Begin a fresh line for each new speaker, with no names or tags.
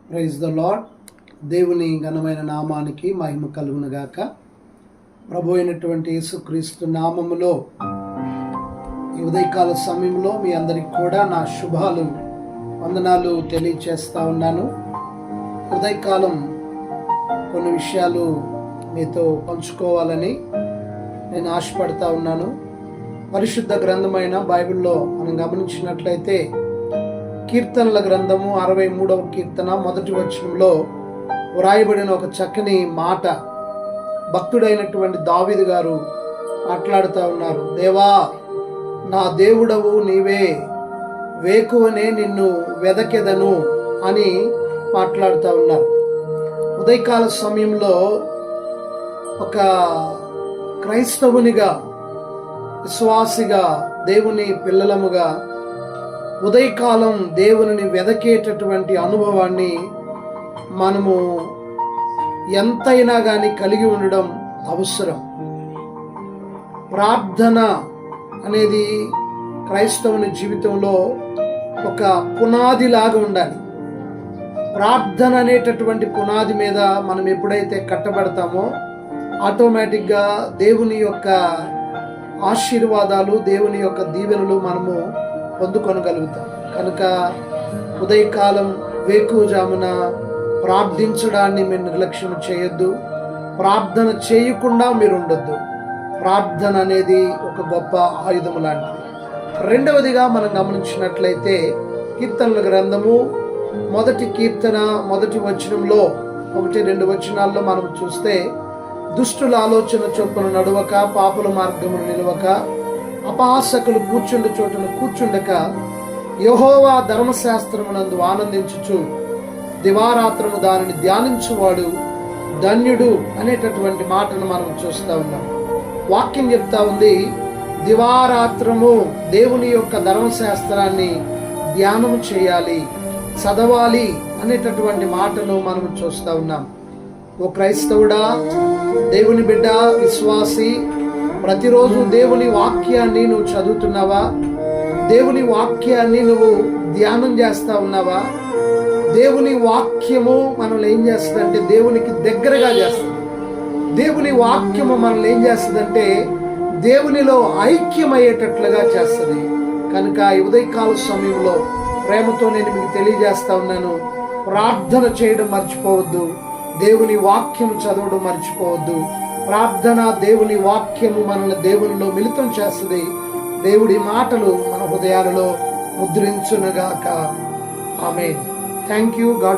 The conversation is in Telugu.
Praise the lord. దేవుని ఘనమైన నామానికి మహిమ కలుగునుగాక. ప్రభు అయినటువంటి యేసుక్రీస్తు నామములో ఈ ఉదయకాల సమయంలో మీ అందరికి కూడా నా శుభాలు వందనాలు తెలియచేస్తా ఉన్నాను. ఉదయకాలం కొన్ని విషయాలు మీతో పంచుకోవాలని నేను ఆశపడతా ఉన్నాను. పరిశుద్ధ గ్రంథమైన బైబిల్లో మనం గమనించినట్లయితే కీర్తనల గ్రంథము 63వ కీర్తన 1వ వచనంలో వ్రాయబడిన ఒక చక్కని మాట భక్తుడైనటువంటి దావీదు గారు మాట్లాడుతూ ఉన్నారు. దేవా, నా దేవుడవు నీవే, వేకువనే నిన్ను వెదకెదను అని మాట్లాడుతూ ఉన్నారు. ఉదయకాల సమయంలో ఒక క్రైస్తవునిగా, విశ్వాసిగా, దేవుని పిల్లలముగా ఉదయకాలం దేవుని వెదకేటటువంటి అనుభవాన్ని మనము ఎంతైనా కానీ కలిగి ఉండడం అవసరం. ప్రార్థన అనేది క్రైస్తవుని జీవితంలో ఒక పునాది లాగా ఉండాలి. ప్రార్థన అనేటటువంటి పునాది మీద మనం ఎప్పుడైతే కట్టబడతామో ఆటోమేటిక్గా దేవుని యొక్క ఆశీర్వాదాలు, దేవుని యొక్క దీవెనలు మనము పొందుకొనగలుగుతాం. కనుక ఉదయకాలం వేకువజామున ప్రార్థించడాన్ని మీరు నిర్లక్ష్యం చేయొద్దు. ప్రార్థన చేయకుండా మీరు ఉండొద్దు. ప్రార్థన అనేది ఒక గొప్ప ఆయుధం లాంటిది. రెండవదిగా మనం గమనించినట్లయితే కీర్తనల గ్రంథము 1వ కీర్తన 1వ వచనంలో 1-2 వచనాల్లో మనం చూస్తే, దుష్టుల ఆలోచన చొప్పున నడువక, పాపుల మార్గమును నిలవక, అపహాసకులు కూర్చుండు చోటును కూర్చుండక, యెహోవా ధర్మశాస్త్రమునందు ఆనందించుచు దివారాత్రము దానిని ధ్యానించువాడు ధన్యుడు అనేటటువంటి మాటను మనం చూస్తూ ఉన్నాం. వాక్యం చెప్తా ఉంది, దివారాత్రము దేవుని యొక్క ధర్మశాస్త్రాన్ని ధ్యానము చేయాలి, చదవాలి అనేటటువంటి మాటను మనం చూస్తూ ఉన్నాం. ఓ క్రైస్తవుడా, దేవుని బిడ్డ, విశ్వాసి, ప్రతిరోజు దేవుని వాక్యాన్ని నువ్వు చదువుతున్నావా? దేవుని వాక్యాన్ని నువ్వు ధ్యానం చేస్తా ఉన్నావా? దేవుని వాక్యము మనల్ని ఏం చేస్తుందంటే దేవునికి దగ్గరగా చేస్తుంది. దేవుని వాక్యము మనల్ని ఏం చేస్తుందంటే దేవునిలో ఐక్యమయ్యేటట్లుగా చేస్తుంది. కనుక ఈ ఉదయకాల సమయంలో ప్రేమతో నేను మీకు తెలియజేస్తా ఉన్నాను, ప్రార్థన చేయడం మర్చిపోవద్దు, దేవుని వాక్యము చదవడం మర్చిపోవద్దు. ప్రార్థన, దేవుని వాక్యము మనల్ని దేవునిలో మిళితం చేస్తుంది. దేవుడి మాటలు మన హృదయాలలో ముద్రించునుగాక. ఆమేన్. Thank you. గాడ్